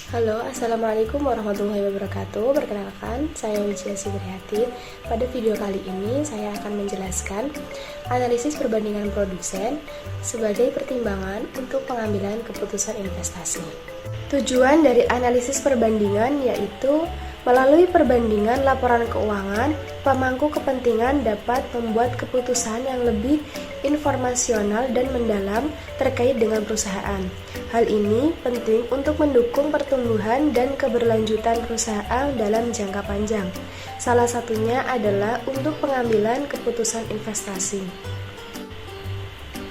Halo, Assalamualaikum warahmatullahi wabarakatuh. Perkenalkan, saya Wijaya Sibriati. Pada video kali ini, saya akan menjelaskan analisis perbandingan produsen sebagai pertimbangan untuk pengambilan keputusan investasi. Tujuan dari analisis perbandingan yaitu melalui perbandingan laporan keuangan, pemangku kepentingan dapat membuat keputusan yang lebih informasional dan mendalam terkait dengan perusahaan. Hal ini penting untuk mendukung pertumbuhan dan keberlanjutan perusahaan dalam jangka panjang. Salah satunya adalah untuk pengambilan keputusan investasi.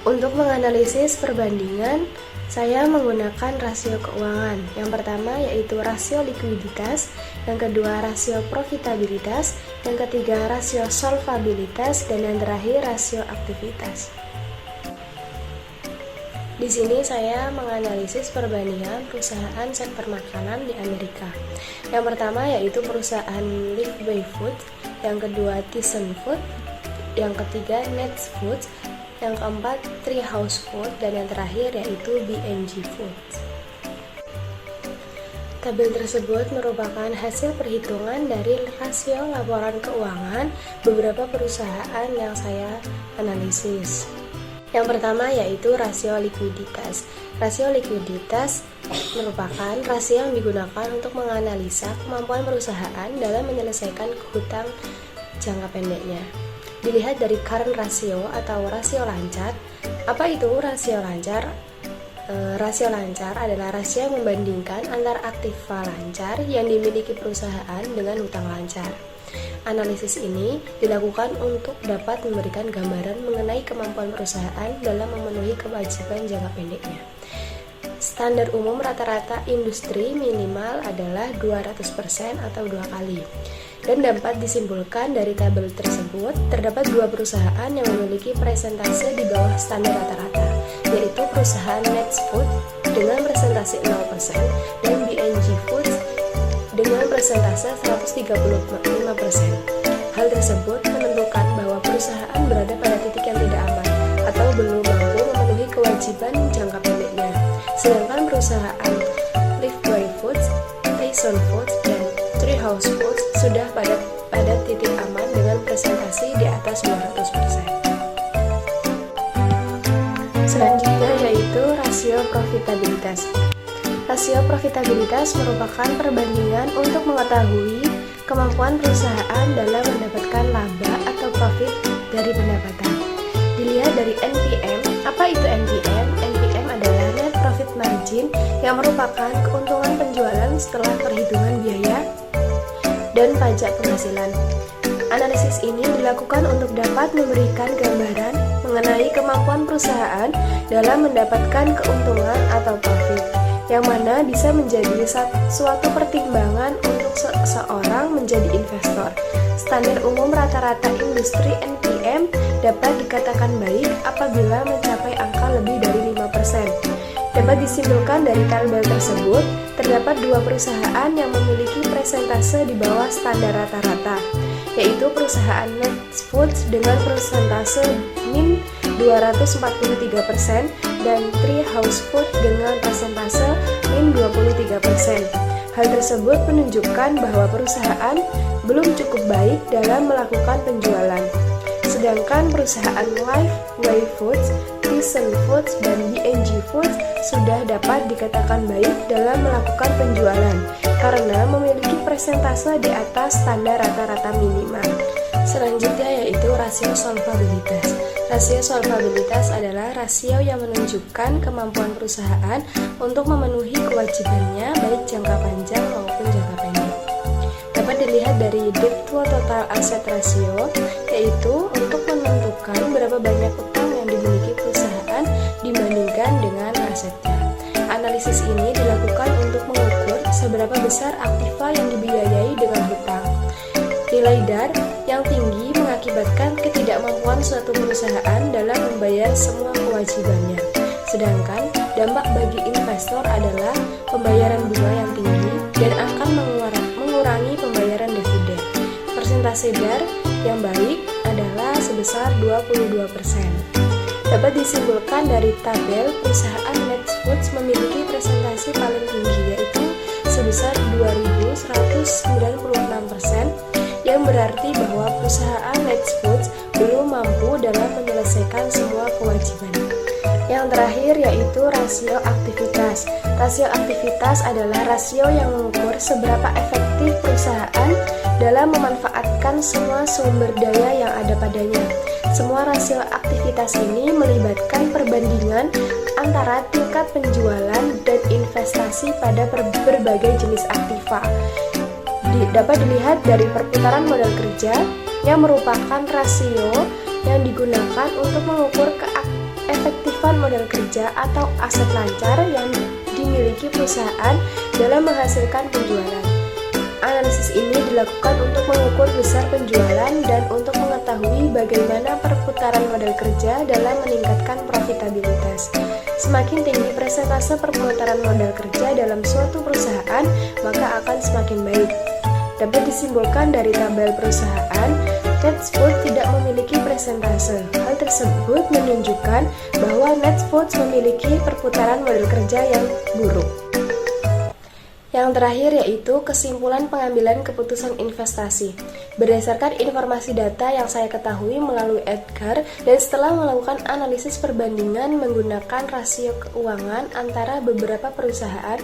Untuk menganalisis perbandingan, saya menggunakan rasio keuangan. Yang pertama yaitu rasio likuiditas, yang kedua rasio profitabilitas, yang ketiga rasio solvabilitas, dan yang terakhir rasio aktivitas. Di sini saya menganalisis perbandingan perusahaan sektor makanan di Amerika. Yang pertama yaitu perusahaan Lifeway Foods, yang kedua ThyssenKrupp, yang ketiga Next Foods, yang keempat Treehouse Foods, dan yang terakhir yaitu B&G Foods. Tabel tersebut merupakan hasil perhitungan dari rasio laporan keuangan beberapa perusahaan yang saya analisis. Yang pertama yaitu rasio likuiditas. Rasio likuiditas merupakan rasio yang digunakan untuk menganalisa kemampuan perusahaan dalam menyelesaikan hutang jangka pendeknya. Dilihat dari current ratio atau rasio lancar. Apa itu rasio lancar? Rasio lancar adalah rasio yang membandingkan antara aktiva lancar yang dimiliki perusahaan dengan hutang lancar. Analisis ini dilakukan untuk dapat memberikan gambaran mengenai kemampuan perusahaan dalam memenuhi kewajiban jangka pendeknya. Standar umum rata-rata industri minimal adalah 200% atau 2 kali. Dan dapat disimpulkan dari tabel tersebut, terdapat dua perusahaan yang memiliki persentase di bawah standar rata-rata, yaitu perusahaan Next Foods dengan persentase 0% dan B&G Foods dengan persentase 135%. Hal tersebut menentukan bahwa perusahaan berada pada titik yang tidak aman atau belum mampu memenuhi kewajiban jangka pendeknya. Sedangkan perusahaan Lifeway Foods, ThyssenKrupp, dan Treehouse Foods sudah pada titik aman dengan presentasi di atas 200%. Selanjutnya yaitu rasio profitabilitas. Rasio profitabilitas merupakan perbandingan untuk mengetahui kemampuan perusahaan dalam mendapatkan laba atau profit dari pendapatan. Dilihat dari NPM. Apa itu NPM? NPM adalah net profit margin yang merupakan keuntungan penjualan setelah perhitungan biaya dan pajak penghasilan. Analisis ini dilakukan untuk dapat memberikan gambaran mengenai kemampuan perusahaan dalam mendapatkan keuntungan atau profit, yang mana bisa menjadi suatu pertimbangan untuk seseorang menjadi investor. Standar umum rata-rata industri NPM dapat dikatakan baik apabila mencapai angka lebih dari 5%. Dapat disimpulkan dari tabel tersebut, terdapat dua perusahaan yang memiliki persentase di bawah standar rata-rata, yaitu perusahaan Next Foods dengan persentase min 243% dan Treehouse Foods dengan persentase min 23%. Hal tersebut menunjukkan bahwa perusahaan belum cukup baik dalam melakukan penjualan. Sedangkan perusahaan Lifeway Foods, ThyssenKrupp, dan B&G Foods sudah dapat dikatakan baik dalam melakukan penjualan karena memiliki persentase di atas standar rata-rata minimal. Selanjutnya yaitu rasio solvabilitas. Rasio solvabilitas adalah rasio yang menunjukkan kemampuan perusahaan untuk memenuhi kewajibannya baik jangka panjang maupun jangka pendek. Dapat dilihat dari debt to total asset ratio, yaitu untuk menentukan berapa banyak utang yang dimiliki perusahaan dibandingkan dengan asetnya. Analisis ini dilakukan untuk mengukur seberapa besar aktiva yang dibiayai dengan hutang. Nilai DAR yang tinggi mengakibatkan ketidakmampuan suatu perusahaan dalam membayar semua kewajibannya. Sedangkan dampak bagi investor adalah pembayaran bunga yang tinggi dan akan mengurangi pembayaran dividen. Persentase DAR yang baik adalah sebesar 22%. Dapat disimpulkan dari tabel perusahaan Next Foods memiliki presentasi paling tinggi yaitu 196%, yang berarti bahwa perusahaan Netfoods belum mampu dalam menyelesaikan semua kewajiban. Yang terakhir yaitu rasio aktivitas. Rasio aktivitas adalah rasio yang mengukur seberapa efektif perusahaan dalam memanfaatkan semua sumber daya yang ada padanya. Semua rasio aktivitas ini melibatkan perbandingan antara tingkat penjualan dan investasi pada berbagai jenis aktiva. Dapat dilihat dari perputaran modal kerja yang merupakan rasio yang digunakan untuk mengukur keefektifan modal kerja atau aset lancar yang dimiliki perusahaan dalam menghasilkan penjualan. Analisis ini dilakukan untuk mengukur besar penjualan dan untuk mengetahui bagaimana perputaran modal kerja dalam meningkatkan profitabilitas. Semakin tinggi persentase perputaran modal kerja dalam suatu perusahaan, maka akan semakin baik. Dapat disimpulkan dari tabel perusahaan, Netfoods tidak memiliki persentase. Hal tersebut menunjukkan bahwa Netfoods memiliki perputaran modal kerja yang buruk. Yang terakhir yaitu kesimpulan pengambilan keputusan investasi. Berdasarkan informasi data yang saya ketahui melalui Edgar dan setelah melakukan analisis perbandingan menggunakan rasio keuangan antara beberapa perusahaan,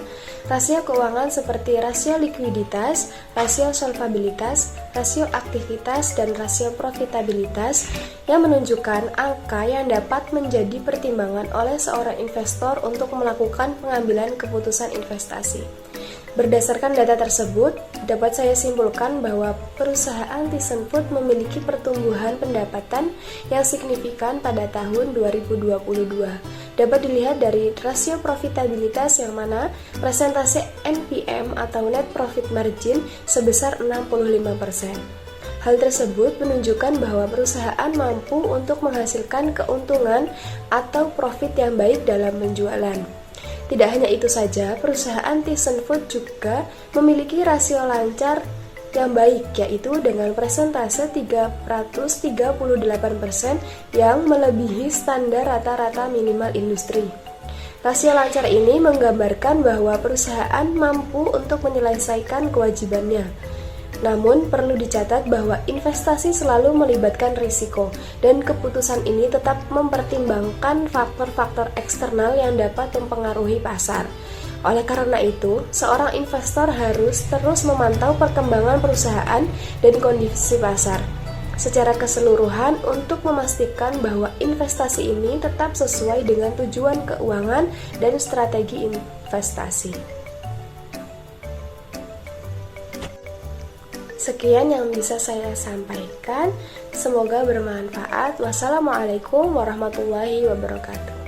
rasio keuangan seperti rasio likuiditas, rasio solvabilitas, rasio aktivitas, dan rasio profitabilitas yang menunjukkan angka yang dapat menjadi pertimbangan oleh seorang investor untuk melakukan pengambilan keputusan investasi. Berdasarkan data tersebut, dapat saya simpulkan bahwa perusahaan ThyssenKrupp memiliki pertumbuhan pendapatan yang signifikan pada tahun 2022. Dapat dilihat dari rasio profitabilitas yang mana presentase NPM atau Net Profit Margin sebesar 65%. Hal tersebut menunjukkan bahwa perusahaan mampu untuk menghasilkan keuntungan atau profit yang baik dalam penjualan. Tidak hanya itu saja, perusahaan ThyssenKrupp juga memiliki rasio lancar yang baik, yaitu dengan persentase 338% yang melebihi standar rata-rata minimal industri. Rasio lancar ini menggambarkan bahwa perusahaan mampu untuk menyelesaikan kewajibannya. Namun, perlu dicatat bahwa investasi selalu melibatkan risiko, dan keputusan ini tetap mempertimbangkan faktor-faktor eksternal yang dapat mempengaruhi pasar. Oleh karena itu, seorang investor harus terus memantau perkembangan perusahaan dan kondisi pasar secara keseluruhan untuk memastikan bahwa investasi ini tetap sesuai dengan tujuan keuangan dan strategi investasi. Sekian yang bisa saya sampaikan, semoga bermanfaat. Wassalamualaikum warahmatullahi wabarakatuh.